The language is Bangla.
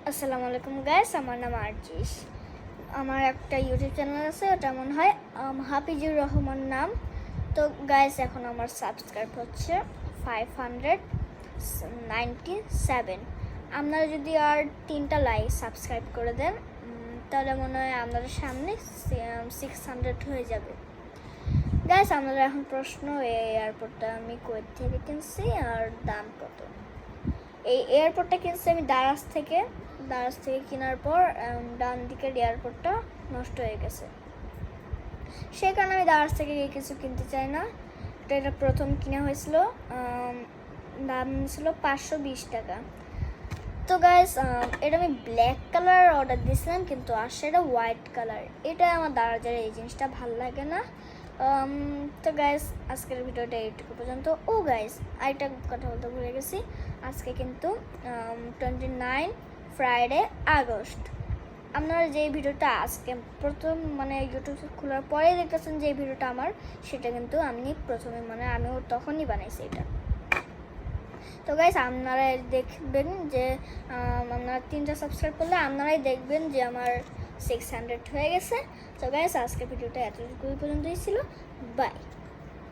আসসালামু আলাইকুম গাইস, আমার নাম আরজিস। আমার একটা ইউটিউব চ্যানেল আছে, ওটা মনে হয় হাফিজুর রহমান নাম। তো গাইস, এখন আমার সাবস্ক্রাইব হচ্ছে 597। আপনারা যদি আর 3টা লাইক সাবস্ক্রাইব করে দেন তাহলে মনে হয় আপনাদের সামনে 600 হয়ে যাবে। গাইস, আপনারা এখন প্রশ্ন, এই এয়ারপোর্টটা আমি কোয়েত থেকে কিনছি আর দাম কত? এই এয়ারপোর্টটা কিনছি আমি দারাজ থেকে কেনার পর ডান দিকের এয়ারপোর্টটা নষ্ট হয়ে গেছে, সেই কারণে আমি দারাজ থেকে কিছু কিনতে চাই না। এটা প্রথম কিনা হয়েছিল, দাম ছিল 520 টাকা। তো গাইস, এটা আমি ব্ল্যাক কালার অর্ডার দিয়েছিলাম, কিন্তু আসছে এটা হোয়াইট কালার। এটা আমার দারাজের এই জিনিসটা ভাল লাগে না। তো গাইস, আজকের ভিডিওটা এইটুকু পর্যন্ত। ও গাইস, আরেকটা কথা বলতে ভুলে গেছি, আজকে কিন্তু 29 ফ্রাইডে আগস্ট। আপনারা যে ভিডিওটা আজকে প্রথম ইউটিউব খোলার পরে দেখতেছেন যে ভিডিওটা আমার, সেটা কিন্তু আমি প্রথমে আমিও তখনই বানাইছি এটা। তো গাইস, আপনারা দেখবেন যে আপনারা 3টা সাবস্ক্রাইব করলে আপনারাই দেখবেন যে আমার 600 হয়ে গেছে। তো গাইস, আজকের ভিডিওটা এতটুকুই পর্যন্তই ছিল। বাই।